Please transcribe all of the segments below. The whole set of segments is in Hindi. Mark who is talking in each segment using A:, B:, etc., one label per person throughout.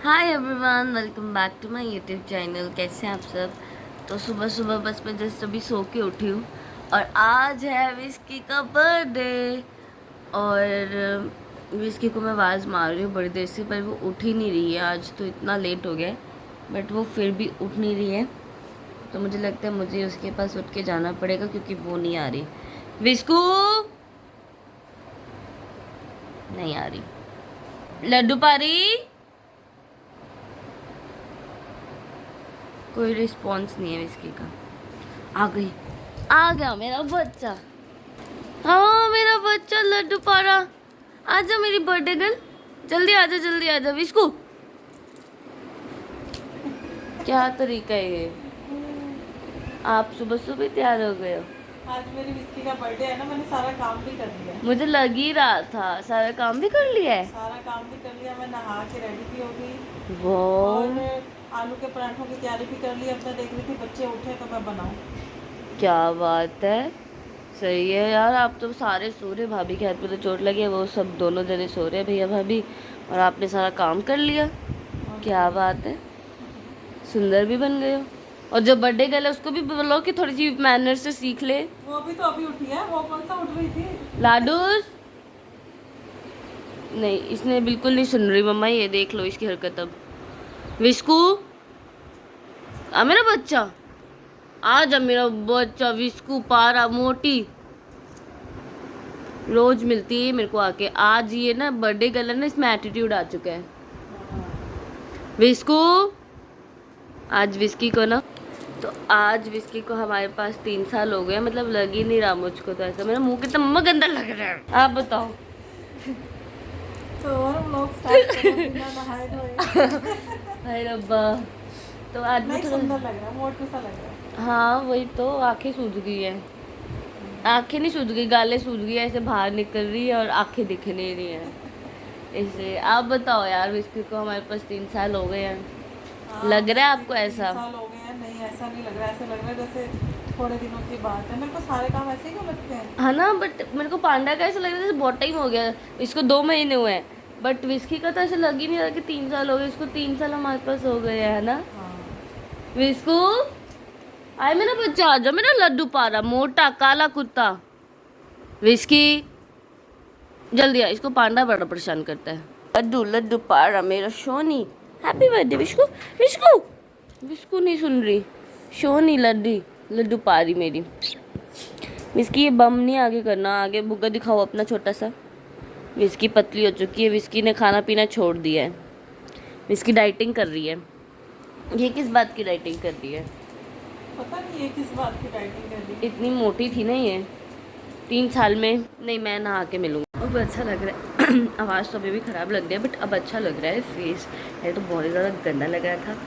A: Hi everyone, welcome back to my YouTube channel. कैसे हैं आप सब। तो सुबह सुबह बस मैं जस्ट अभी सो के उठी हूँ और आज है विस्की का बर्थडे। और विस्की को मैं आवाज़ मार रही हूँ बड़ी देर से, पर वो उठ ही नहीं रही है। आज तो इतना लेट हो गया है बट वो फिर भी उठ नहीं रही है। तो मुझे लगता है मुझे उसके पास उठ के जाना पड़ेगा क्योंकि वो नहीं आ रही। विस्कू नहीं आ रही। लड्डू पारी कोई रिस्पॉन्स नहीं है विस्की का। आ गई, आ गया मेरा बच्चा। हाँ मेरा बच्चा लड्डू पारा, आजा मेरी बर्थडे गर्ल, जल्दी आजा जल्दी आजा। विस्कू क्या तरीका है ये। आप सुबह सुबह तैयार हो गए हो।
B: आज मेरी विस्की का बर्थडे है ना, मैंने सारा काम भी कर लिया है।
A: मुझे लग ही रहा था। सारा काम भी कर लिया है।
B: सारा काम भी कर लिया, मैं नहा के रेडी भी हो गई
A: वो
B: और आलू के पराठों की तैयारी भी कर ली। अब मैं देख रही थी बच्चे उठे तो मैं बनाऊं।
A: क्या बात है, सही है यार। आप तो सारे सो रहे, भाभी के हाथ पे तो चोट लगी है, वो सब दोनों जने सो रहे भैया भाभी, और आपने सारा काम कर लिया। क्या बात है, सुंदर भी बन गए हो। और जो बर्थडे गर्ल है उसको भी बोलो कि थोड़ी सी मैनर से सीख ले।
B: वो भी तो अभी उठी है, वो कौन सा उठ रही थी।
A: लाडूस नहीं, इसने बिल्कुल नहीं सुन रही मम्मा, ये देख लो इसकी हरकत। अब विस्कू आ मेरा बच्चा, आ जा मेरा बच्चा। विस्कू पारा मोटी रोज मिलती है मेरे को आके। आज ये ना बर्थडे गर्ल है ना, इसमें एटीट्यूड आ चुका है। विस्कू आज विस्की को ना, तो आज विस्की को हमारे पास 3 साल हो गए, मतलब लग ही नहीं रहा मुझको तो ऐसा। मेरा मुंह कितना मम्मा गंदा लग रहा है, आप बताओ।
B: तो और हम लोग स्टार्ट करो बिना नहाए धोए।
A: हाय रब्बा। तो आज भी
B: नहीं
A: थोड़ा,
B: सुंदर लग रहा है, मोटू सा लग रहा है।
A: हाँ वही तो, आंखें सूज गई है। आंखें नहीं सूज गई, गालें सूज गई है, ऐसे बाहर निकल रही है और आंखें दिख नहीं रही हैं। इसलिए आप बताओ यार, विस्की को हमारे पास 3 साल हो गए हैं।
B: हाँ,
A: लग रहा है आपको
B: 3
A: ऐसा?
B: साल हो गए हैं। नहीं ऐसा नहीं लग रहा, ऐसे लग रहा है जैसे थोड़े दिनों की बात है। मेरे को सारे काम ऐसे ही क्यों लगते हैं।
A: है ना, बट मेरे को पांडा का ऐसा लग रहा है जैसे बहुत टाइम हो गया। इसको 2 महीने हुए हैं, बट विस्की का तो ऐसा लग ही नहीं रहा कि 3 साल हो गए। इसको 3 साल हमारे पास हो गए है ना।
B: हाँ
A: विस्कू आए मेरा बच्चा, आ जाओ मेरा लड्डू पारा, मोटा काला कुत्ता। विस्की जल्दी आ, इसको पांडा बड़ा परेशान करता है। लड्डू लड्डू पारा मेरा शोनी, हैप्पी बर्थडे विस्कू। विस्कू विस्कू नहीं सुन रही, शोनी लड्डी लड्डू पारी मेरी। विस्की ये बम नहीं आगे करना, आगे बुग्गा दिखाओ अपना छोटा सा। विस्की पतली हो चुकी है, विस्की ने खाना पीना छोड़ दिया है। विस्की डाइटिंग कर रही है। ये किस बात की डाइटिंग कर रही है?
B: पता नहीं ये किस बात की डाइटिंग कर रही।
A: इतनी मोटी थी ना ये 3 साल में। नहीं मैं नहा के मिलूँगी। अब अच्छा लग रहा है। आवाज़ तो अभी भी ख़राब लग रही है बट अब अच्छा लग रहा है। फेस है तो बहुत ही ज़्यादा गंदा लग रहा था।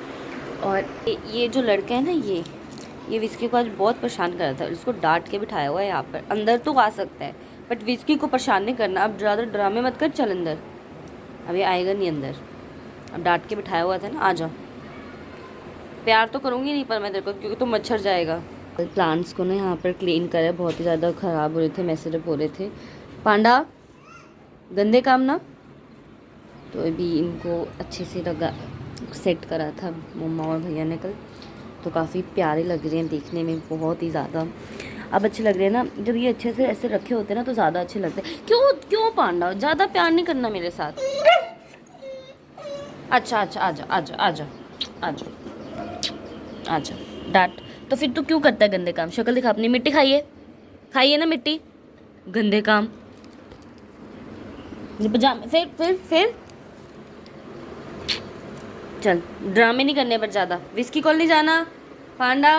A: और ये जो लड़का है ना, ये विस्की को आज बहुत परेशान कर रहा था। इसको डांट के बिठाया हुआ है यहाँ पर। अंदर तो आ सकता है बट विस्की को परेशान नहीं करना। अब ज़्यादा ड्रामे मत कर, चल अंदर। अभी आएगा नहीं अंदर, अब डांट के बिठाया हुआ था ना, आ जाओ। प्यार तो करूँगी नहीं पर मैं तेरे को, क्योंकि तो मच्छर जाएगा। प्लांट्स को ना यहाँ पर क्लीन करे, बहुत ही ज़्यादा ख़राब हो रहे थे, मैसेज हो रहे थे। पांडा गंदे काम ना, तो अभी इनको अच्छे से लगा सेट करा था मम्मा और भैया ने कल। तो काफ़ी प्यारे लग रहे हैं देखने में, बहुत ही ज़्यादा अब अच्छे लग रहे हैं ना। जब ये अच्छे से ऐसे रखे होते हैं ना तो ज़्यादा अच्छे लगते हैं। क्यों क्यों पांडा, ज़्यादा प्यार नहीं करना मेरे साथ। अच्छा अच्छा, आजा आजा आजा आजा आजा। डांट तो फिर तू क्यों करता है गंदे काम? शक्ल दिखा अपनी, मिट्टी खाइए, खाइए ना मिट्टी। गंदे काम, ये पजामे, फिर चल, ड्रामे नहीं करने पर ज़्यादा। विस्की कॉल नहीं जाना पांडा।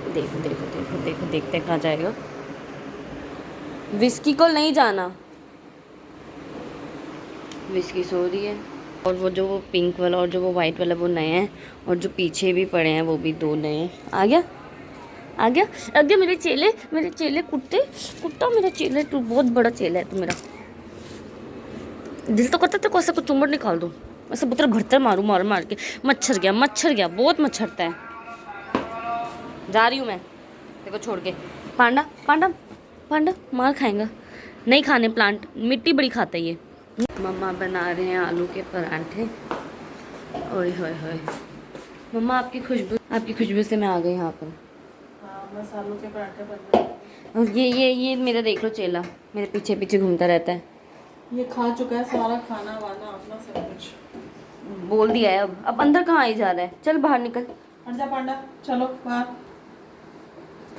A: देखो देखो देखो देखो, देखते हैं कहाँ जाएगा। विस्की कॉल नहीं जाना। विस्की सो रही है। और वो जो वो पिंक वाला और जो वो वाइट वाला वो नए हैं, और जो पीछे भी पड़े हैं वो भी 2 नए हैं। आ गया आ गया आ गया मेरे चेले कुत्ते, कुत्ता मेरा चेला। तू बहुत बड़ा चेला है तू मेरा। दिल तो करता तेरे को ऐसा कुछ चुम्बड़ निकाल दूँ, ऐसे बुतर भरते मारूँ मार मार के। मच्छर गया, बहुत मच्छरता है। जा रही हूँ मैं तेरे को छोड़ के। पांडा पांडा पांडा मार खाएगा। नहीं खाने प्लांट, मिट्टी बड़ी खाता है ये। मम्मा बना रहे हैं आलू के परांठे। ओए होए होए, मम्मा आपकी खुशबू से मैं आ गई यहाँ पर।
B: हाँ, बस आलू के पराठे बन रहे हैं।
A: और ये मेरा देख लो चेला मेरे पीछे पीछे घूमता रहता है।
B: ये खा चुका है सारा खाना वाना अपना सब कुछ।
A: बोल दिया है अब अंदर कहाँ आई जा रहा है, चल बाहर निकल।
B: हट जा पांडा, चलो बाहर।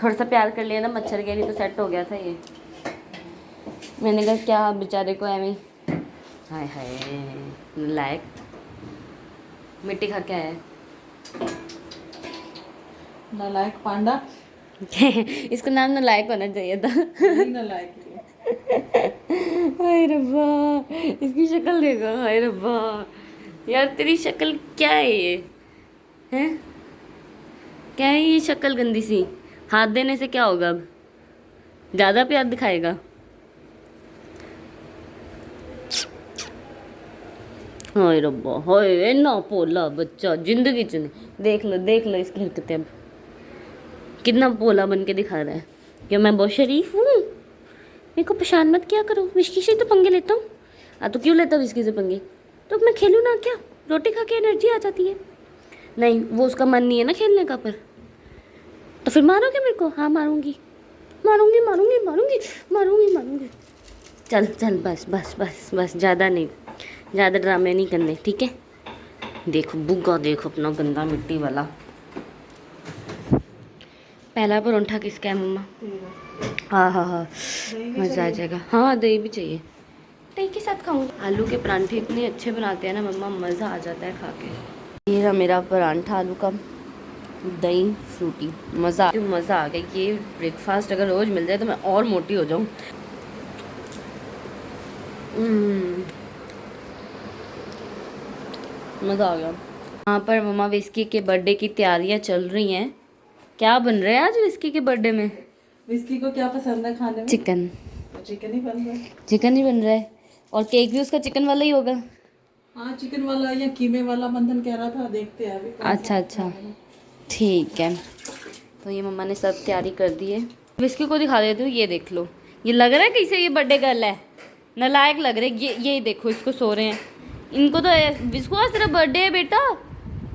A: थोड़ा सा प्यार कर लिया ना मच्छर के लिए तो सेट हो गया था ये। मैंने कहा क्या बेचारे को एवं, हाय हाय लायक मिट्टी खा के आया
B: नालायक पांडा।
A: इसको नाम नालायक होना चाहिए था।
B: नहीं नालायक है।
A: हाय रब्बा, इसकी शक्ल देखो, हाय रब्बा यार तेरी शक्ल क्या है ये, हैं क्या है ये शक्ल गंदी सी। हाथ देने से क्या होगा, अब ज़्यादा प्यार दिखाएगा। हाय रब्बा, हाय ना पोला बच्चा जिंदगी च नहीं। देख लो इसकी हरकतें, अब कितना पोला बन के दिखा रहा है कि मैं बहुत शरीफ हूँ। मेरे को परेशान मत किया करो, विस्की से तो पंगे लेता हूँ। तो क्यों लेता हूँ विस्की से पंगे, तो मैं खेलूँ ना क्या, रोटी खा के एनर्जी आ जाती है। नहीं वो उसका मन नहीं है ना खेलने का, पर तो फिर मारोगे मेरे को। हाँ मारूंगी मारूंगी मारूंगी मारूंगी मारूंगी मारूंगी। चल चल बस बस बस बस, ज़्यादा नहीं, ज़्यादा ड्रामे नहीं करने, ठीक है। देखो बुग्गा, देखो अपना गंदा मिट्टी वाला। पहला परोंठा किसका है मम्मा? हाँ हाँ हाँ, मज़ा आ जाएगा। हाँ दही भी चाहिए, दही के साथ खाऊंगी। आलू के परांठे इतने अच्छे बनाते हैं ना मम्मा, मज़ा आ जाता है खा के। ये रहा मेरा परांठा आलू का, दही फ्रूटी, मज़ा आ गया। ये ब्रेकफास्ट अगर रोज़ मिल जाए तो मैं और मोटी हो जाऊँ। मज़ा आ गया। यहाँ पर मम्मा विस्की के बर्थडे की तैयारियाँ चल रही हैं। क्या बन रहा है आज विस्की के बर्थडे में?
B: विस्की को क्या पसंद है खाने में?
A: चिकन।
B: चिकन ही बन रहा है।
A: चिकन ही बन रहा है, और केक भी उसका चिकन वाला ही होगा।
B: हाँ चिकन वाला या कीमे वाला मंथन कह रहा था, देखते हैं अभी।
A: अच्छा ठीक है। तो ये मम्मा ने सब तैयारी कर दी है। विस्की को दिखा देती हूँ, ये देख लो, ये लग रहा है कैसे ये बर्थडे गर्ल है, नालायक लग रहे। ये देखो इसको सो रहे हैं, इनको तो विस्को आज तेरा बर्थडे है बेटा,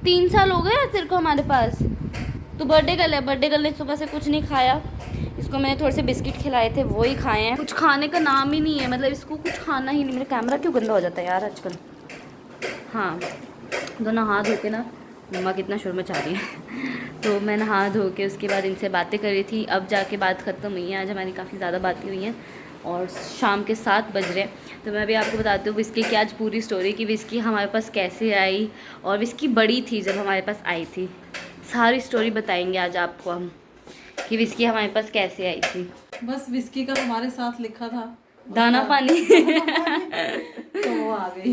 A: 3 साल हो गए तेरे को हमारे पास, तो बर्थडे गर्ल है। बर्थडे गर्ल ने सुबह से कुछ नहीं खाया, इसको मैंने थोड़े से बिस्किट खिलाए थे वो ही खाए हैं। कुछ खाने का नाम ही नहीं है, मतलब इसको कुछ खाना ही नहीं। मेरा कैमरा क्यों गंदा हो जाता है यार आजकल। हाँ तो नहा धो के ना, मम्मा कितना शोर मचा रही है। तो मैं नहा धो के उसके बाद इनसे बातें कर रही थी, अब जाके बात ख़त्म हुई है। आज हमारी काफ़ी ज़्यादा बातें हुई हैं और शाम के 7 बज रहे हैं। तो मैं अभी आपको बताती हूँ विस्की की आज पूरी स्टोरी, कि विस्की हमारे पास कैसे आई, और विस्की बड़ी थी जब हमारे पास आई थी। सारी स्टोरी बताएंगे आज आपको हम, कि विस्की हमारे पास कैसे आई थी।
B: बस विस्की का हमारे साथ लिखा था
A: दाना पानी।
B: तो वो आ गई।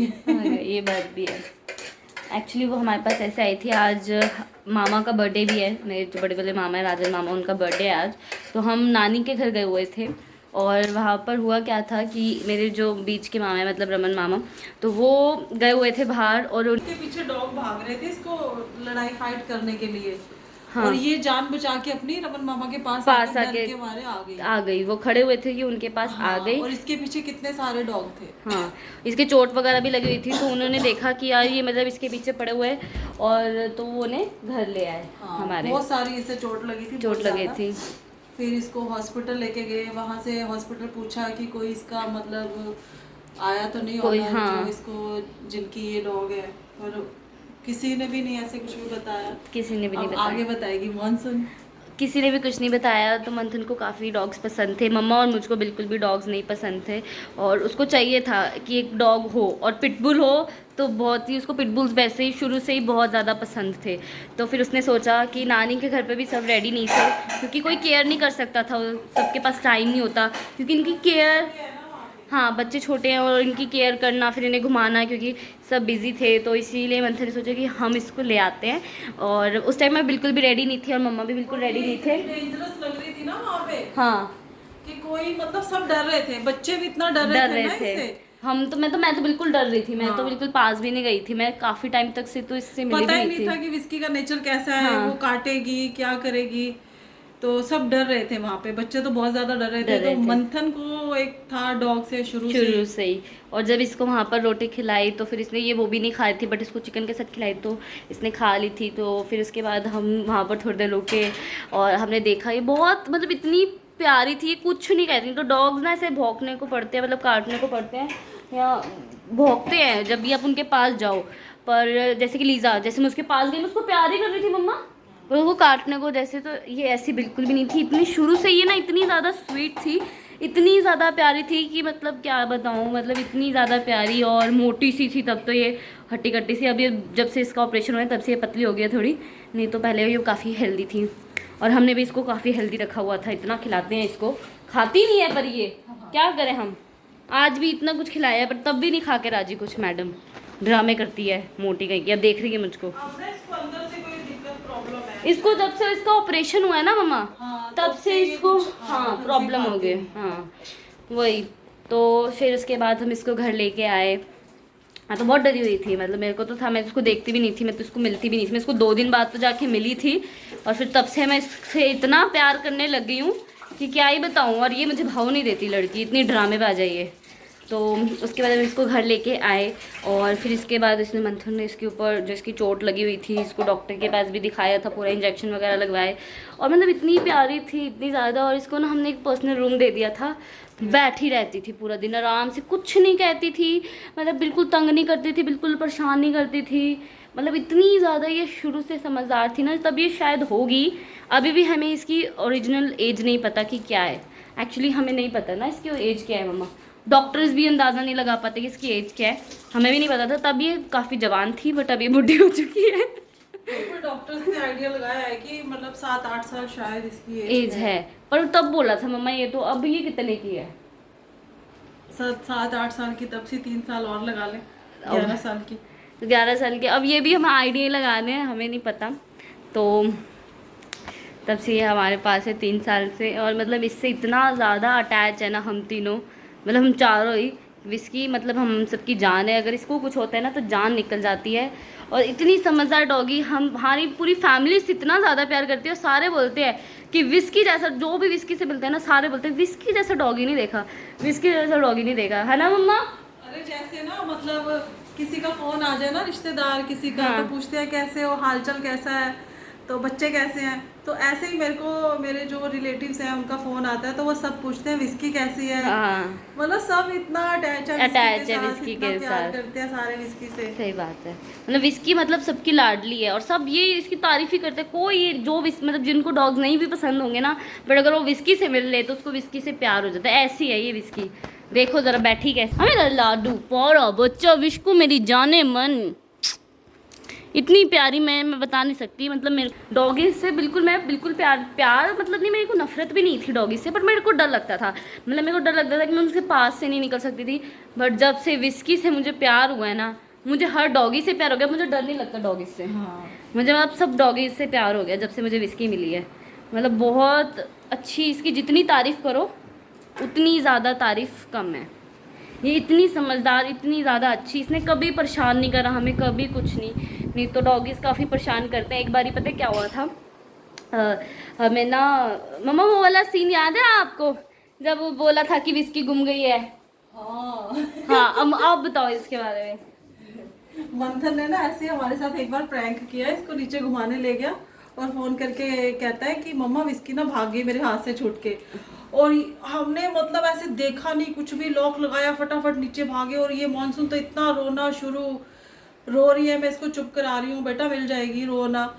A: ये बात भी है। एक्चुअली वो हमारे पास ऐसे आई थी, आज मामा का बर्थडे भी है, मेरे जो बड़े वाले मामा है राजन मामा, उनका बर्थडे है आज। तो हम नानी के घर गए हुए थे, और वहाँ पर हुआ क्या था कि मेरे जो बीच के मामा है, मतलब रमन मामा, तो वो गए हुए थे बाहर, और
B: उनके पीछे डॉग भाग रहे थे इसको लड़ाई फाइट करने के लिए।
A: हाँ।
B: और ये जान बचा के अपनी रमन मामा के पास आके के मारे आ गई।
A: वो खड़े हुए थे कि उनके पास
B: हाँ,
A: आ गई।
B: और इसके पीछे कितने सारे डॉग थे।
A: हाँ इसके चोट वगैरह भी लगी हुई थी, तो उन्होंने देखा कि यार ये मतलब इसके पीछे पड़े हुए हैं, और तो वो उन्हें घर ले आए।
B: हाँ,
A: हमारे
B: बहुत सारी इसे चोट लगी थी। फिर इसको हॉस्पिटल लेके गए, वहाँ से हॉस्पिटल पूछा कि कोई इसका मतलब आया तो नहीं
A: कोई,
B: होगा
A: हाँ।
B: जो इसको जिनकी ये डॉग है, और किसी ने भी नहीं ऐसे कुछ भी बताया।
A: किसी ने भी नहीं बताया,
B: आगे बताएगी मॉनसून।
A: किसी ने भी कुछ नहीं बताया। तो मंथन को काफ़ी डॉग्स पसंद थे, मम्मा और मुझको बिल्कुल भी डॉग्स नहीं पसंद थे, और उसको चाहिए था कि एक डॉग हो, और पिटबुल हो तो बहुत ही, उसको पिटबुल्स वैसे ही शुरू से ही बहुत ज़्यादा पसंद थे। तो फिर उसने सोचा कि नानी के घर पे भी सब रेडी नहीं थे, क्योंकि कोई केयर नहीं कर सकता था, सबके पास टाइम नहीं होता, क्योंकि इनकी केयर, हाँ बच्चे छोटे हैं और इनकी केयर करना, फिर इन्हें घुमाना, क्योंकि सब बिज़ी थे। तो इसीलिए मंथन ने सोचा कि हम इसको ले आते हैं, और उस टाइम मैं बिल्कुल भी रेडी नहीं थी, और मम्मा भी बिल्कुल रेडी नहीं थे।
B: डेंजरस लग रही थी ना वहाँ पे।
A: हाँ
B: कि कोई मतलब सब डर रहे थे, बच्चे भी इतना डर रहे थे।
A: हम तो मैं तो बिल्कुल डर रही थी, मैं तो बिल्कुल पास भी नहीं गई थी, मैं काफ़ी टाइम तक से तो इससे मिली भी नहीं थी।
B: पता ही नहीं था कि विस्की का नेचर कैसा है, वो काटेगी क्या करेगी। तो सब डर रहे थे वहाँ पे, बच्चे तो बहुत ज्यादा डर रहे थे। तो मंथन को एक था डॉग से शुरू से
A: ही। और जब इसको वहाँ पर रोटी खिलाई तो फिर इसने ये वो भी नहीं खाई थी, बट इसको चिकन के साथ खिलाई तो इसने खा ली थी। तो फिर उसके बाद हम वहाँ पर थोड़ी देर रुके और हमने देखा ये बहुत मतलब इतनी प्यारी थी, कुछ नहीं कहती। तो डॉग्स ना ऐसे भौंकने को पड़ते हैं, मतलब काटने को पड़ते हैं या भौंकते हैं जब भी आप उनके पास जाओ। पर जैसे कि लीज़ा, जैसे मैं उसके पास गई, मैं उसको प्यार ही कर रही थी मम्मा, और वो काटने को जैसे, तो ये ऐसी बिल्कुल भी नहीं थी। इतनी शुरू से ये ना इतनी ज़्यादा स्वीट थी, इतनी ज़्यादा प्यारी थी कि मतलब क्या बताऊँ, मतलब इतनी ज़्यादा प्यारी। और मोटी सी थी तब तो, ये हट्टी कट्टी सी। अब ये जब से इसका ऑपरेशन हुआ है तब से ये पतली हो गई है थोड़ी, नहीं तो पहले ये काफ़ी हेल्दी थी। और हमने भी इसको काफ़ी हेल्दी रखा हुआ था, इतना खिलाते हैं इसको, खाती नहीं है पर ये क्या करें हम। आज भी इतना कुछ खिलाया है पर तब भी नहीं खा के राजी कुछ। मैडम ड्रामे करती है मोटी कहीं की, अब देख रही है मुझको। इसको जब से इसका ऑपरेशन हुआ है ना मम्मा, तब से इसको प्रॉब्लम हो गई। वही तो फिर उसके बाद हम इसको घर लेके आए। तो बहुत डरी हुई थी, मतलब मेरे को तो था, मैं इसको देखती भी नहीं थी, मैं तो इसको मिलती भी नहीं थी। मैं इसको 2 दिन बाद तो जाके मिली थी और फिर तब से मैं इससे इतना प्यार करने लग गई हूँ कि क्या ही बताऊँ। और ये मुझे भाव नहीं देती लड़की, इतनी ड्रामे पे आ जाइए। तो उसके बाद हम इसको घर लेके आए और फिर इसके बाद इसने मंथन ने इसके ऊपर जो इसकी चोट लगी हुई थी, इसको डॉक्टर के पास भी दिखाया था, पूरा इंजेक्शन वगैरह लगवाए। और मतलब इतनी प्यारी थी, इतनी ज़्यादा। और इसको ना हमने एक पर्सनल रूम दे दिया था, बैठी रहती थी पूरा दिन आराम से, कुछ नहीं कहती थी, मतलब बिल्कुल तंग नहीं करती थी, बिल्कुल परेशान नहीं करती थी। मतलब इतनी ज़्यादा ये शुरू से समझदार थी ना, तब ये शायद होगी। अभी भी हमें इसकी ओरिजिनल एज नहीं पता कि क्या है, एक्चुअली हमें नहीं पता ना इसकी एज क्या है मम्मा। डॉक्टर्स भी अंदाज़ा नहीं लगा पाते कि इसकी एज क्या है, हमें भी नहीं पता था। तब ये काफ़ी जवान थी बट अब ये बुढ़ी हो चुकी है।
B: तो डॉक्टर्स ने आइडिया लगाया है कि मतलब 7-8 साल शायद इसकी
A: एज है। पर तब बोला था मम्मा ये तो, अब ये कितने की है?
B: 7-8 साल की, तब से 3 साल और लगा लें, 11 साल की।
A: 11 साल के, अब ये भी हम आइडिया लगा रहे हैं, हमें नहीं पता। तो तब से ये हमारे पास है 3 साल से। और मतलब इससे इतना ज़्यादा अटैच है ना हम तीनों, मतलब हम चारों ही। विस्की मतलब हम सबकी जान है, अगर इसको कुछ होता है ना तो जान निकल जाती है। और इतनी समझदार डॉगी, हमारी पूरी फैमिली से इतना ज़्यादा प्यार करती है। और सारे बोलते हैं कि विस्की जैसा, जो भी विस्की से मिलते हैं ना सारे बोलते हैं विस्की जैसा डॉगी नहीं देखा, विस्की जैसा डॉगी नहीं देखा, है ना मम्मा?
B: अरे जैसे ना मतलब किसी का फोन आ जाए ना, रिश्तेदार किसी का, तो पूछते हैं कैसे हो, हालचाल कैसा है, तो बच्चे कैसे हैं। तो ऐसे ही मेरे को मेरे जो रिलेटिव्स हैं उनका फोन आता है तो वो सब पूछते हैं विस्की कैसी है। मतलब सब इतना अटैच है विस्की के साथ, करते हैं सारे विस्की से।
A: सही बात है, मतलब विस्की मतलब सबकी लाडली है और सब ये इसकी तारीफ ही करते हैं। कोई जो मतलब जिनको डॉग्स नहीं भी पसंद होंगे ना, बट अगर वो विस्की से मिल ले तो उसको विस्की से प्यार हो जाता है। ऐसी है ये विस्की, देखो जरा बैठी कैसे, मेरा लाडू पौड़ा बच्चा विस्कू मेरी जाने मन, इतनी प्यारी। मैं बता नहीं सकती, मतलब मेरे डॉगी से बिल्कुल प्यार मतलब नहीं, मेरे को नफरत भी नहीं थी डॉगी से, बट मेरे को डर लगता था। मतलब मेरे को डर लगता था कि मैं उनके पास से नहीं निकल सकती थी। बट जब से विस्की से मुझे प्यार हुआ है ना, मुझे हर डॉगी से प्यार हो गया, मुझे डर नहीं लगता डॉगी से। मुझे अब सब डॉगी से प्यार हो गया जब से मुझे विस्की मिली है। मतलब बहुत अच्छी, इसकी जितनी तारीफ़ करो उतनी ज़्यादा तारीफ़ कम है। ये इतनी समझदार, इतनी ज़्यादा अच्छी, इसने कभी परेशान नहीं करा हमें, कभी कुछ नहीं तो डॉगीज़ काफ़ी परेशान करते हैं। एक बारी पता है क्या हुआ था, हमें ना मम्मा वो वाला सीन याद है आपको जब वो बोला था कि विस्की गुम गई है? हाँ अब आप बताओ इसके बारे में।
B: मंथन ने ना ऐसे हमारे साथ एक बार प्रैंक किया, इसको नीचे घुमाने ले गया और फोन करके कहता है कि मम्मा विस्की ना भाग गई मेरे हाथ से छूट के। और हमने मतलब ऐसे देखा नहीं कुछ भी, लॉक लगाया, फटाफट नीचे भागे। और ये मानसून तो इतना रोना शुरू, रो रही है, मैं इसको चुप करा रही हूँ, बेटा मिल जाएगी, रोना।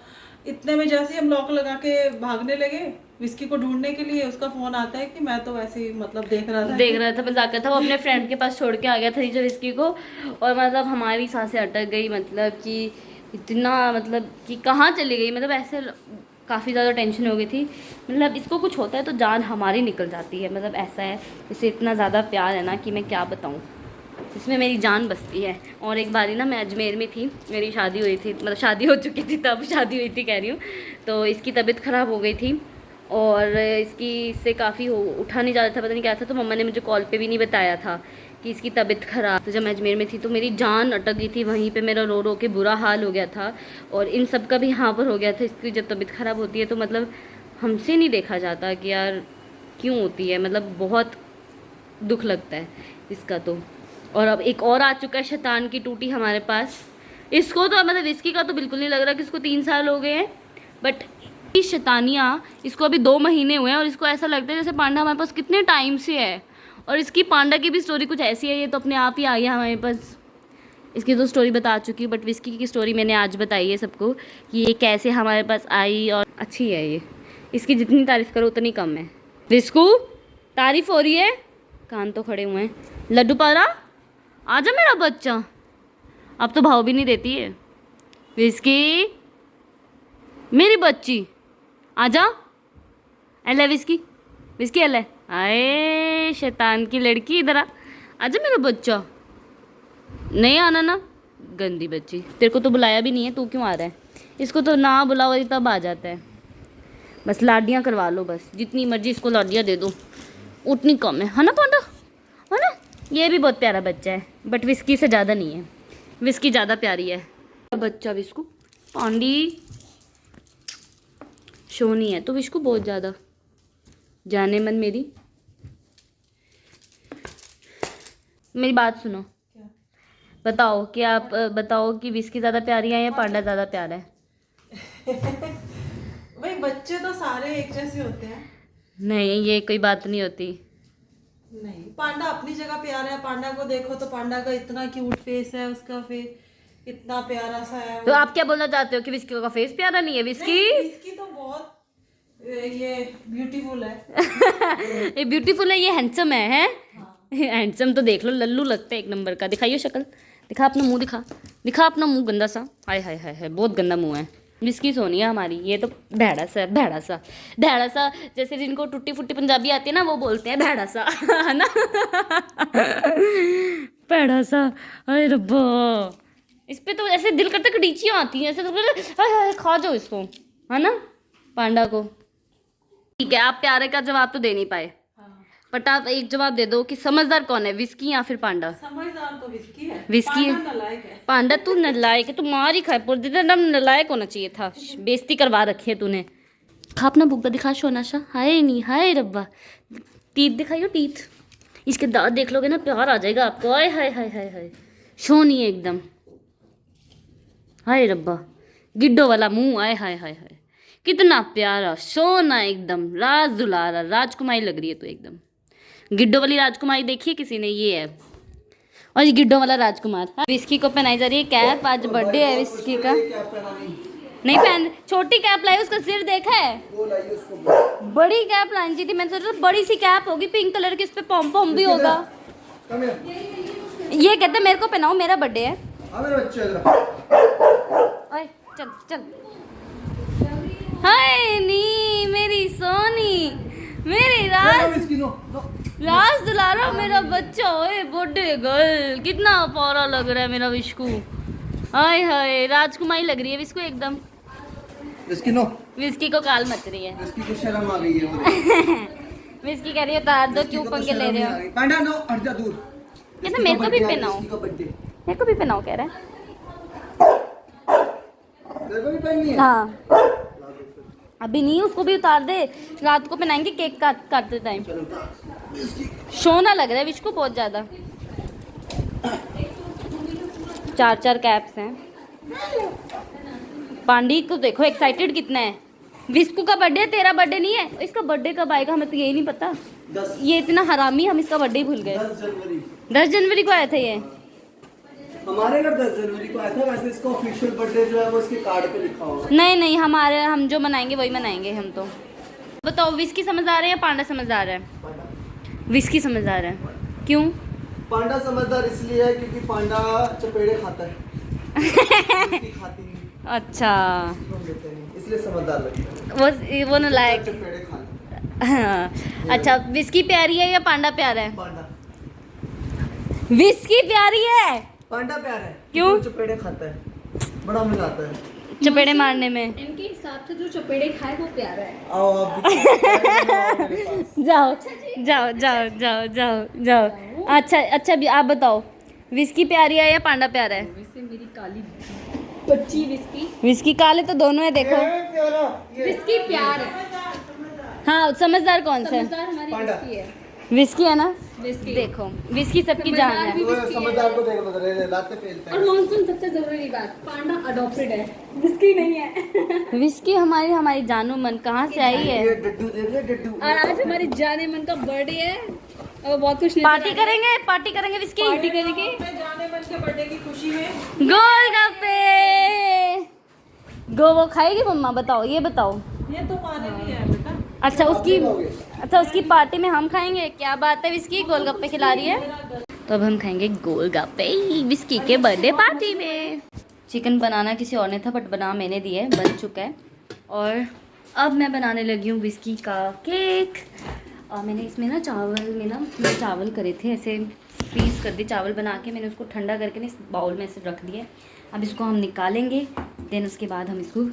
B: इतने में जैसे हम लॉक लगा के भागने लगे विस्की को ढूंढने के लिए, उसका फोन आता है कि मैं तो वैसे ही मतलब देख रहा था
A: मजाक कर था। वो अपने फ्रेंड के पास छोड़ के आ गया था नीचे विस्की को। और मतलब हमारी सांसें अटक गई, मतलब कि इतना, मतलब कि कहाँ चली गई, मतलब ऐसे काफ़ी ज़्यादा टेंशन हो गई थी। मतलब इसको कुछ होता है तो जान हमारी निकल जाती है, मतलब ऐसा है, इसे इतना ज़्यादा प्यार है ना कि मैं क्या बताऊँ, इसमें मेरी जान बसती है। और एक बारी ना मैं अजमेर में थी, मेरी शादी हुई थी, मतलब शादी हो चुकी थी तब शादी हुई थी कह रही हूँ। तो इसकी तबीयत ख़राब हो गई थी और इससे काफ़ी उठा नहीं जाता था, पता नहीं क्या था। तो मम्मा ने मुझे कॉल पे भी नहीं बताया था कि इसकी तबीयत ख़राब। तो जब मैं अजमेर में थी तो मेरी जान अटक गई थी वहीं पे, मेरा रो रो के बुरा हाल हो गया था। और इन सब का भी यहाँ पर हो गया था। इसकी जब तबीयत ख़राब होती है तो मतलब हमसे नहीं देखा जाता कि यार क्यों होती है, मतलब बहुत दुख लगता है इसका तो। और अब एक और आ चुका है शैतान की टूटी हमारे पास। इसको तो मतलब विस्की का तो बिल्कुल नहीं लग रहा कि इसको 3 साल हो गए हैं, बट शैतानियाँ इसको अभी 2 महीने हुए हैं और इसको ऐसा लगता है जैसे पांडा हमारे पास कितने टाइम से है। और इसकी पांडा की भी स्टोरी कुछ ऐसी है, ये तो अपने आप ही आ गया हमारे पास। इसकी तो स्टोरी बता चुकी हूँ, बट विस्की की स्टोरी मैंने आज बताई है सबको कि ये कैसे हमारे पास आई, और अच्छी है ये। इसकी जितनी तारीफ़ करो उतनी कम है। विस्कू तारीफ़ हो रही है, कान तो खड़े हुए हैं। लड्डू पारा आजा मेरा बच्चा, अब तो भाव भी नहीं देती है। विस्की मेरी बच्ची आजा, एले विस्की, विस्की एले। आए शैतान की लड़की, इधर आ, आजा मेरा बच्चा। नहीं आना ना, गंदी बच्ची, तेरे को तो बुलाया भी नहीं है, तू क्यों आ रहा है? इसको तो ना बुलाओ तब आ जाता है। बस लाडियाँ करवा लो, बस जितनी मर्जी इसको लाडियाँ दे दो उतनी कम है ना पांडा, है ना? ये भी बहुत प्यारा बच्चा है, बट विस्की से ज़्यादा नहीं है, विस्की ज़्यादा प्यारी है। बच्चा विस्कू, पांडी शोनी है तो विस्कू बहुत ज़्यादा जाने मन। मेरी बात सुनो, बताओ कि आप बताओ कि विस्की ज़्यादा प्यारी है या पांडा ज़्यादा प्यारा है?
B: भाई बच्चे तो सारे एक जैसे होते हैं।
A: नहीं, ये कोई बात नहीं होती।
B: नहीं, पांडा अपनी जगह प्यारा है। पांडा को देखो तो पांडा का इतना क्यूट फेस है, उसका फेस इतना प्यारा सा है।
A: तो आप क्या बोलना चाहते हो कि विस्की का फेस प्यारा नहीं है?
B: विस्की तो बहुत ये ब्यूटीफुल है।
A: ये ब्यूटीफुल है, ये हैंडसम है? हाँ। हैंडसम तो देख लो, लल्लू लगता है एक नंबर का। दिखाइए शक्ल, दिखा अपना मुंह, दिखा अपना मुंह गंदा सा। हाय हाय हाय हाय, बहुत गंदा मुंह है। विस्की सोनी है हमारी, ये तो भैड़ा सा जैसे जिनको टूटी फुट्टी पंजाबी आती है ना, वो बोलते हैं भैड़ा सा, है ना? भैड़ा सा, अरे रब्बा, इस पे तो ऐसे दिल करता कड़ीचियाँ आती हैं, ऐसे तो खा जाओ इसको, है ना पांडा को। ठीक है, आप प्यारे का जवाब तो दे नहीं पाए, बट आप एक जवाब दे दो कि समझदार कौन है, विस्की या फिर पांडा?
B: समझदार तो विस्की है।
A: विस्की है?
B: नालायक है।
A: पांडा तू नलायक है, तू मार ही खाए पूरे दिन, नलायक होना चाहिए था। बेइज्जती करवा रखी है तूने। खा अपना बुग्गा दिखा शोनाशा। हाय नहीं, हाय रब्बा, टीथ दिखाइयो, टीथ। इसके दांत देख लोगे ना, प्यार आ जाएगा आपको। हाय हाय हाय हाय हाय, शोनी है एकदम। हाय रब्बा, गिड्डो वाला मुंह, आय हाय हाय हाय, कितना प्यारा सोना एकदम, राज दुलारा, राजकुमारी लग रही है तो एकदम। गिड्डो वाली राजकुमारी देखी किसी ने? ये है, और ये गिड्डो वाला राजकुमार। विस्की को पहनाई जा रही है कैप, आज बर्थडे है विस्की का। नहीं पहन, छोटी कैप लाई, उसका सिर देखा है? बड़ी कैप लानी चाहिए थी, मैंने सोचा बड़ी सी कैप होगी पिंक कलर की, इस पे पॉम पॉम भी होगा। ये कहते मेरे को पहनाओ, मेरा बर्थडे है। ओए चल चल, हाय नी मेरी सोनी, मेरी राज दुलारा, मेरा बच्चा। ओए बर्थडे गर्ल, कितना प्यारा लग रहा है मेरा विस्कू। हाय हाय, राजकुमारी लग रही है विस्कू एकदम। विस्की को काल मच रही है,
B: विस्की को शर्म आ गई है।
A: विस्की कह रही है उतार दो, क्यों पंगे ले रहे हो?
B: पांडा नो, हट जा दूर।
A: कहता मेरे को भी पहनाओ, मेरे को भी पहनाओ कह रहा है। हाँ अभी नहीं, उसको भी उतार दे, रात को पहनाएंगे केक काटते टाइम। शोना लग रहा है विस्कू बहुत ज्यादा। 4 कैप्स हैं। पांडी को देखो एक्साइटेड कितना है। विस्कू का बर्थडे, तेरा बर्थडे नहीं है? इसका बर्थडे कब आएगा हमें तो यही नहीं पता। ये इतना हरामी, हम इसका बर्थडे भूल गए। 10 जनवरी को आया था ये
B: हमारे घर। 10 जनवरी को आया था, वैसे इसका ऑफिशियल बर्थडे जो है वो इसके कार्ड पे लिखा होगा।
A: नहीं, हम जो मनाएंगे वही मनाएंगे हम तो। बताओ विस्की समझदार है या पांडा समझदार है? विस्की समझदार है। क्यों?
B: पांडा समझदार इसलिए है क्योंकि पांडा चपेड़े खाता है। खाती नहीं।
A: अच्छा,
B: इसलिए समझदार लगता है।
A: वो नालायक।
B: चपेड़े खाना।
A: हाँ। अच्छा, विस्की प्यारी है या पांडा प्यारा है?
B: पांडा।
A: विस्की प्यारी है,
B: पांडा प्यारा है।
A: क्यों?
B: चपेड़े खाता है, बड़ा मजा आता है
A: चपेड़े मारने में।
C: इनके हिसाब से जो चपेड़े खाए वो प्यारा है।
B: आओ आप भी।
A: जाओ जाओ जाओ जाओ जाओ जाओ। अच्छा भी आप बताओ, विस्की प्यारी है या पांडा प्यारा है?
C: वैसे मेरी काली बच्ची विस्की
A: विस्की काले तो दोनों है, देखो।
C: विस्की प्यार है।
A: हाँ समझदार कौन सा है?
C: समझदार हमारी
D: पांडा।
C: विस्की है।
A: विस्की है ना?
C: विस्की।
A: देखो विस्की सबकी जान
C: समझदार
A: है।
C: भी विस्की है।
D: समझदार को देख बदल रहे लाते फेलते
C: और
D: हैं।
C: मॉनसून सबसे जरूरी बात, पांडा अडॉप्टेड है, विस्की नहीं है।
A: विस्की हमारी जानू मन कहाँ से आई
D: ये
A: है?
D: डड्डू देख रहे डड्डू।
C: और आज हमारी जाने मन का बर्थडे है और बहुत कुछ
A: पार्टी करेंगे विस्की।
C: पार्टी करेंगे।
B: मैं जाने मन के बर्थडे की खुशी में
A: गोलगप्पे गो वो खाएगी मम्मा? बताओ ये बताओ।
B: ये तो माने भी है बेटा।
A: अच्छा उसकी पार्टी में हम खाएंगे? क्या बात है, विस्की गोलगप्पे खिला रही है। तो अब हम खाएंगे गोलगप्पे विस्की के बर्थडे पार्टी में। चिकन बनाना किसी और ने था बट बना मैंने दिया है, बन चुका है। और अब मैं बनाने लगी हूँ विस्की का केक। और मैंने इसमें ना चावल करे थे, ऐसे फ्रीज कर दिए चावल बना के। मैंने उसको ठंडा करके ना इस बाउल में ऐसे रख दिया। अब इसको हम निकालेंगे, देन उसके बाद हम इसको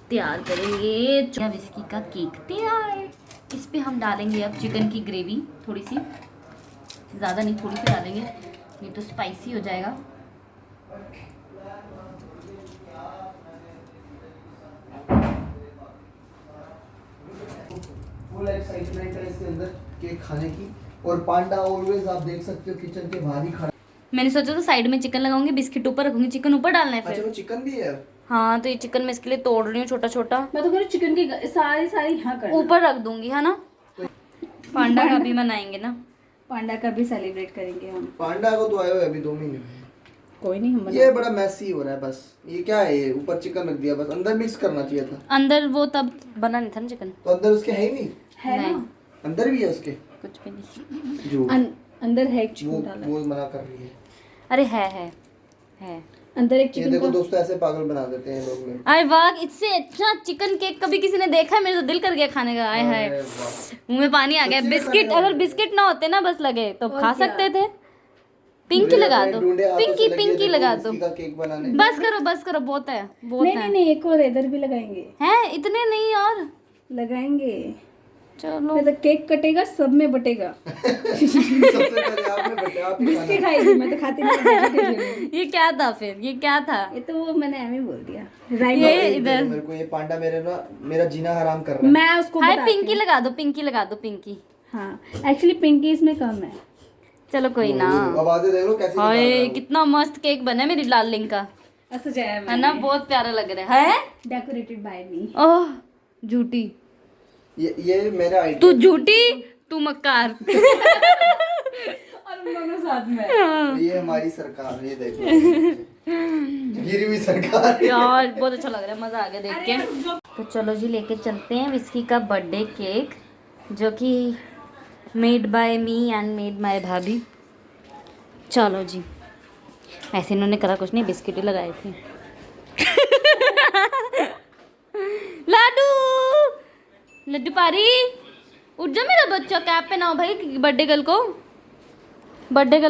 A: तैयार करेंगे। विस्की का केक तैयार। इस पे हम डालेंगे अब चिकन की ग्रेवी, थोड़ी सी, ज़्यादा नहीं थोड़ी सी डालेंगे, नहीं तो स्पाइसी हो जाएगा।
D: फुल एक्साइटमेंट है इसके अंदर केक खाने की। और पांडा ऑलवेज आप देख सकते हो किचन के बाहर ही खड़ा।
A: मैंने सोचा तो साइड में चिकन लगाऊंगी, बिस्किट ऊपर रखूंगी, चिकन ऊपर डालना है
D: अच्छा
A: फिर।
D: वो चिकन भी है।
A: हाँ तो ये चिकन मैं इसके लिए तोड़ रही हूँ छोटा छोटा,
C: मैं तो कह रही हूँ चिकन की सारी यहाँ कर
A: ऊपर रख दूंगी, है ना। पांडा का भी मनाएंगे ना।
C: पांडा का भी सेलिब्रेट करेंगे हम।
D: पांडा को तो आए हुए अभी 2 महीने हुए।
C: कोई नहीं, हम
D: ये बड़ा मैसी हो रहा है बस। ये क्या है, ये ऊपर चिकन रख दिया, बस अंदर मिक्स करना चाहिए था।
A: अंदर वो तब बना नहीं था ना चिकन।
D: तो अंदर उसके है ही नहीं।
C: है
A: नहीं।
C: ना,
D: अंदर भी है उसके
A: कुछ भी नहीं।
D: जो
C: अंदर है एक चिकन डाला है।
D: वो मना कर रही है।
A: अरे है
C: अंदर एक
D: ये
C: चिकन
D: देखो
C: का
D: दोस्तों, ऐसे पागल बना देते हैं लोग में।
A: अरे वाह, इससे अच्छा चिकन केक कभी किसी ने देखा है? मेरा तो दिल कर गया खाने का। आय हाय,
D: अरे वाह।
A: मुंह में पानी आ गया।
D: सच्ची में
A: बिस्किट,
D: खाने
A: अगर
D: वाले
A: बिस्किट ना होते ना बस लगे तो
C: और
A: खा
C: क्या?
A: सकते थे। पिंकी लगा दो, पिंकी लगा दो।
D: का केक बनाने।
A: बस करो बहुत है, बहुत
C: नहीं
A: है।
C: नहीं नहीं, एक और इधर भी लगाएंगे।
A: हैं इतने नहीं और
C: लगाएंगे।
A: चलो।
C: नहीं तो केक कटेगा, सब में बटेगा।
D: सबसे पहले आप में बटे, आप ही
C: बिस्किट
D: खाना।
C: खाएगी, मैं तो खाती नहीं।
A: ये क्या था फिर? ये क्या था?
C: ये तो वो मैंने ऐਵੇਂ बोल दिया। राइट,
A: ये
D: एक
A: इधर।
D: देखो मेरे को, ये पांडा मेरा जीना हराम कर रहा है।
C: मैं उसको
A: हाय
C: बताती
A: पिंकी
C: हूँ।
A: लगा दो, पिंकी लगा दो, पिंकी।
C: हाँ एक्चुअली पिंकी इसमें कम है।
A: चलो कोई ना।
D: आवाजें देख लो कैसी निकाल रहा है
A: हाय
D: वो।
A: कितना मस्त केक बना है मेरी डार्लिंग का,
C: सजाया
A: है ना? बहुत प्यारा लग रहा है।
C: डेकोरेटेड बाय मी।
A: ओह झूठी,
D: ये मेरा आइडिया।
A: तू झूठी, तू मक्कार।
C: और हम दोनों साथ में।
D: ये हमारी सरकार, ये देखो गिरी हुई सरकार।
A: यार बहुत अच्छा लग रहा है, मजा आ गया देख के। तो चलो जी लेके चलते हैं विस्की का बर्थडे केक, जो कि made by me and made my भाभी। चलो जी, ऐसे इन्होंने करा कुछ नहीं, बिस्किट ही लगाए थे। लड्डू पारी उठ जा मेरा बच्चा, कैप पहनाओ भाई बर्थडे गर्ल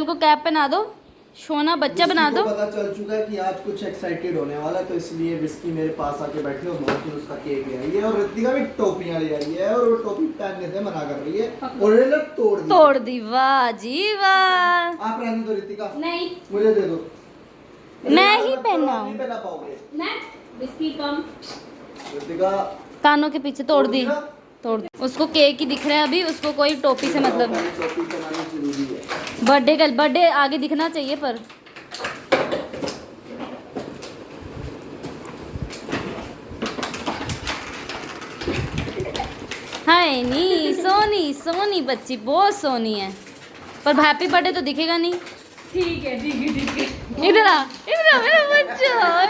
A: को कैप पहना दो, सोना बच्चा बना
D: विस्की
A: दो।
D: को पता चल चुका है कि आज कुछ एक्साइटेड होने वाला, तो इसलिए विस्की मेरे पास आके बैठे और मौसम उसका केक ले आई है। और रितिका भी टोपियां ले आई है और वो टोपी पहनने से मना कर रही है और ये लोग तोड़ दी।
A: वाह जी वाह।
D: आप रहने दो रितिका,
C: नहीं
D: मुझे दे दो।
A: मैं ही
D: आप
A: पहनाऊं।
D: नहीं पहना पाओगे
C: मैं बिस्की कम।
D: रितिका।
A: कानों के पीछे तोड़ दी,
D: ना?
A: तोड़ दी। उसको केक ही दिख रहा है अभी, उसको कोई टोपी से मतलब नहीं।
D: टोपी पहनानी जरूरी है।
A: बर्थडे आगे दिखना चाहिए पर। हाय नी सोनी बच्ची बहुत सोनी है, पर हैप्पी बर्थडे तो दिखेगा नहीं।
C: ठीक है।
A: इधर आ मेरा बच्चा।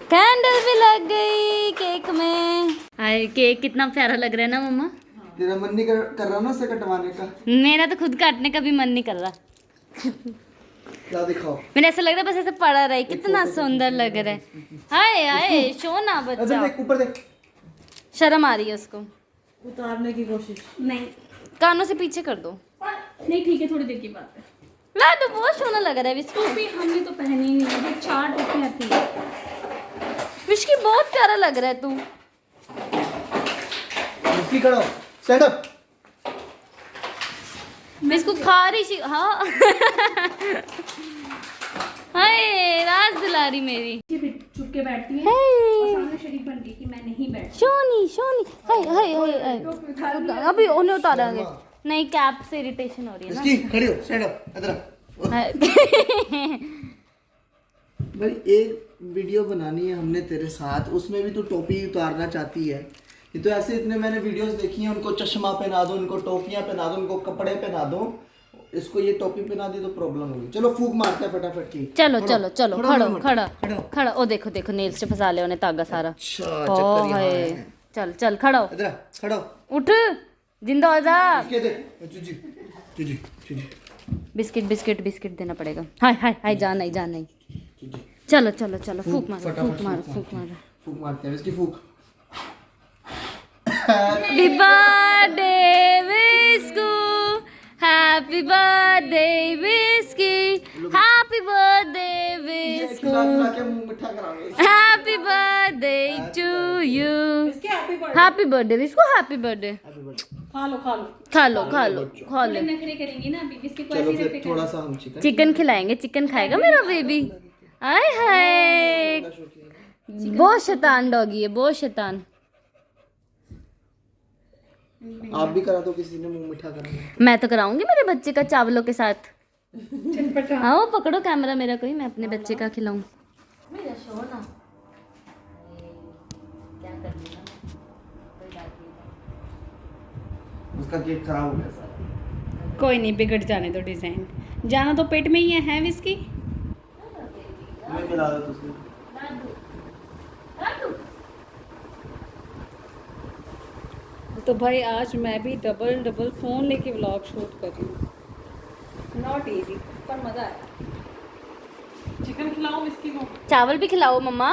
A: कैंडल भी लग गई केक में। हाय केक कितना प्यारा लग रहा है ना मम्मा।
D: तेरा मन नहीं कर रहा ना उसे कटवाने का?
A: मेरा तो खुद काटने का भी मन नहीं कर रहा।
D: क्या दिखाओ।
A: मैंने ऐसा लग रहा है बस ऐसे पड़ा रहे, कितना सुंदर लग रहा है। हाय सोना
D: उधर
A: बच्चा।
D: देख, ऊपर देख।
A: शर्म आ रही है उसको।
B: उतारने की कोशिश।
C: नहीं
A: कानों से पीछे कर दो।
C: नहीं ठीक है, थोड़ी देर की बात है।
A: लाडू बहुत सोना लग रहा है विस्की।
C: टोपी हमने तो पहनी नहीं है, 4 टोपी आती है।
A: विस्की बहुत प्यारा लग रहा है तू।
D: विस्की खड़ा हो, स्टैंड अप।
A: मैं इसको खा रही हाँ। हाय राज दिला रही मेरी।
C: छुप के बैठती है
A: हे।
C: और सामने शरीफ बन गई कि मैं नहीं बैठती।
A: शोनी शोनी हाय हाय हाय हाय।
C: टोपी उतार लिया।
A: अभी उन्हें उतारेंगे। नहीं कैप से इरिटेशन हो रही है ना।
D: इसकी खड़ी हो, स्टैंड अप, इधर आ।
A: हाय।
D: भाई एक वीडियो बनानी है हमने तेरे साथ, उसमें भी तू टोपी उतारना चाहती है। ये तो ऐसे इतने मैंने वीडियोस देखी हैं, उनको चश्मा पहना दो, उनको टोपियां पहना दो, उनको कपड़े पहना दो, इसको ये टोपी पहना दी तो प्रॉब्लम होगी। चलो फूक मारते हैं फटाफट की।
A: चलो चलो चलो
D: खड़ो,
A: खड़ो
D: खड़ो,
A: खड़ा
D: खड़ो।
A: खड़ा। ओ देखो देखो नेल्स से फंसा लिया उन्हें तागा सारा।
D: अच्छा
A: ओ
D: चक्कर यहाँ
A: हाय।
D: है।
A: चल चल खड़ा हो।
D: इधर आ, खड़ा हो।
A: उठ जिंदा हो जा।
D: इसके दे, चुजी चुजी चुजी
A: बिस्किट बिस्किट बिस्किट देना पड़ेगा। हाय हाय हाय जान नहीं जान नहीं।
D: चुजी।
A: चलो चलो चलो फूक मारो
D: फटाफट
A: फूक मारो फूक मारो।
D: फूक मारते हैं इसकी फूक।
A: हैप्पी बर्थडे विस्कू हैप्पी बर्थडे विस्की हैप्पी बर्थडे विस्कू
D: खिला के मुंह मिठा कराएंगे।
A: Happy birthday to you.
B: इसके हैप्पी बर्थडे।
A: हैप्पी बर्थडे विस्कू हैप्पी बर्थडे।
D: Happy birthday।
B: खा लो खा लो।
A: खा लो खा लो खा
C: थोड़े
A: लो।
C: नखरे करेंगी ना अभी बिस्किट को
D: चलो
C: ऐसे
D: फिर
C: रखे
D: थोड़ा सा हम चिकन
A: चिकन खिलाएंगे चिकन खाएगा मेरा बेबी। आय हाय बहुत शैतान डॉगी है बहुत शैतान।
D: आप भी करा दो, किसी ने मुंह मिठा कराना।
A: मैं तो कराऊंगी मेरे बच्चे का चावलों के साथ।
C: चटपटा।
A: आओ पकड़ो कैमरा मेरा कोई मैं अपने बच्चे का खिलाऊं। मेरा सोना क्या कर दिया कोई बात नहीं।
D: उसका केक खराब हो गया सारा।
C: कोई नहीं बिगड़ जाने दो डिजाइन। जाना तो पेट में ही है विस्की।
D: मैं मिला दो तुझे।
C: तो भाई आज मैं भी डबल फोन लेके व्लॉग शूट कर रही हूँ। नॉट इजी पर मजा आया।
B: चिकन खिलाओ इसकी को।
A: चावल भी खिलाओ मम्मा।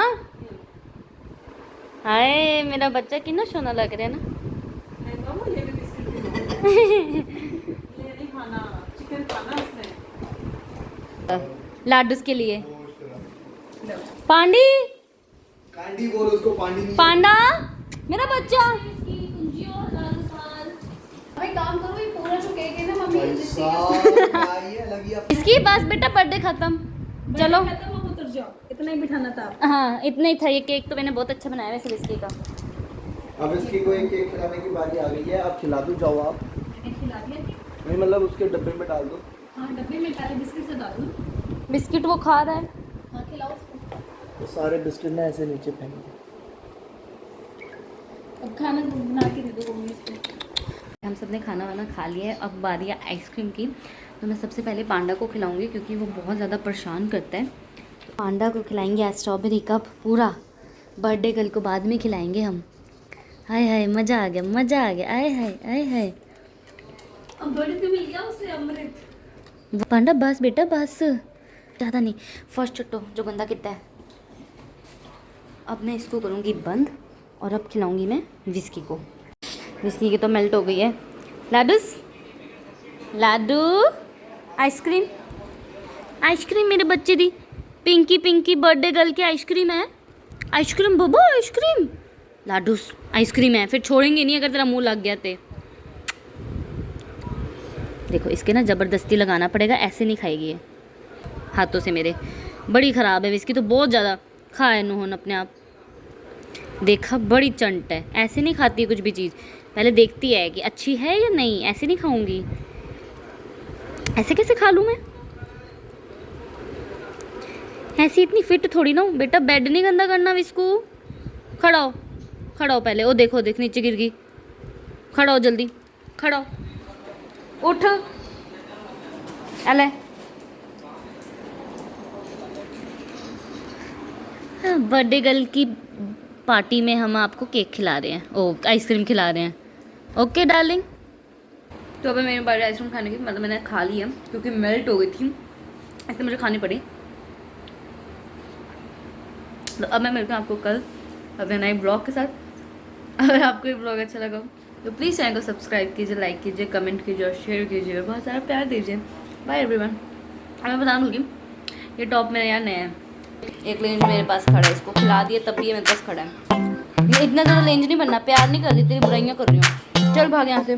A: हाय मेरा बच्चा कितना सोना लग रहा है ना।
B: नहीं तो ये भी बिस्किट खिलाओ। ये नहीं खाना, चिकन खाना इसने।
A: लाडूस के लिए पांडी
D: कांडी बोल उसको, पांडी नहीं।
A: पांडा मेरा बच्चा।
C: भाई काम करो ये पूरा जो केक है ना मम्मी
D: भाई
C: जिसकी
D: साहब, क्या ये लगी अब।
A: इसकी बस बेटा बर्थडे खत्म। चलो
C: खत्म हो उतर जाओ। इतना ही बिठाना था।
A: हाँ इतना ही था। ये केक तो मैंने बहुत अच्छा बनाया वैसे विस्की का।
D: अब इसकी को एक केक खिलाने की बारी आ गई है। अब खिला दो, जाओ आप।
C: मैंने खिला दिया।
D: नहीं मतलब उसके डब्बे में डाल दो।
C: हाँ डब्बे में पहले बिस्किट से डाल दो।
A: बिस्किट वो खा रहा है।
C: हाँ खिलाओ उसको।
D: तो सारे बिस्किट ना ऐसे नीचे फेंक दो।
C: अब खाना बना के दे दो मम्मी इसको।
A: हम सब ने खाना वाना खा लिया है। अब बारी है आइसक्रीम की। तो मैं सबसे पहले पांडा को खिलाऊंगी क्योंकि वो बहुत ज़्यादा परेशान करता है। तो पांडा को खिलाएंगे आज स्ट्रॉबेरी कप पूरा। बर्थडे गर्ल को बाद में खिलाएंगे हम। हाय हाय मज़ा आ गया मज़ा आ गया। आय हाय आय हाय।
C: अब बड़े को मिल गया उसे अमृत।
A: पांडा बस बेटा बस ज़्यादा नहीं। फर्स्ट चट्टो जो गंदा कितना है। अब मैं इसको करूँगी बंद और अब खिलाऊँगी मैं विस्की को। विस्की की तो मेल्ट हो गई है। लाडूस लाडू आइसक्रीम आइसक्रीम मेरे बच्चे दी। पिंकी पिंकी बर्थडे गर्ल की आइसक्रीम है। आइसक्रीम बबा आइसक्रीम। लाडूस आइसक्रीम है फिर छोड़ेंगे नहीं अगर तेरा मुंह लग गया तो। देखो इसके ना ज़बरदस्ती लगाना पड़ेगा ऐसे नहीं खाएगी ये हाथों से मेरे। बड़ी ख़राब है विस्की तो बहुत ज़्यादा खा है नोहन अपने आप। देखा बड़ी चंट है ऐसे नहीं खाती है कुछ भी चीज़। पहले देखती है कि अच्छी है या नहीं। ऐसे नहीं खाऊंगी। ऐसे कैसे खा लूँ मैं। ऐसी इतनी फिट थोड़ी ना हूँ बेटा। बेड नहीं गंदा करना विस्कू। खड़ा हो पहले। ओ देखो देख नीचे गिर गई। खड़ा हो जल्दी खड़ा हो। उठ अले बर्थडे गर्ल की पार्टी में हम आपको केक खिला रहे हैं। ओ आइसक्रीम खिला रहे हैं। Okay darling. तो अभी मेरे बर्थडे आइसक्रीम खाने की मतलब मैंने खा ली है क्योंकि मेल्ट हो गई थी इसलिए मुझे खानी पड़ी। तो अब मैं मिलती हूँ आपको कल अपने नए ब्लॉग के साथ। अगर आपको ये ब्लॉग अच्छा लगा तो प्लीज़ चैनल को सब्सक्राइब कीजिए लाइक कीजिए कमेंट कीजिए और शेयर कीजिए बहुत सारा प्यार दीजिए। Bye everyone. मैं बता दूँगी ये टॉप मेरा यार नया है। एक लेंज मेरे पास खड़ा है इसको खिला दिए तब भी ये मेरे पास खड़ा है। ये इतना ज़्यादा लेंज नहीं बनना। प्यार नहीं कर रही तेरी बुराइयाँ कर रही हूँ। चल भाग यहाँ से।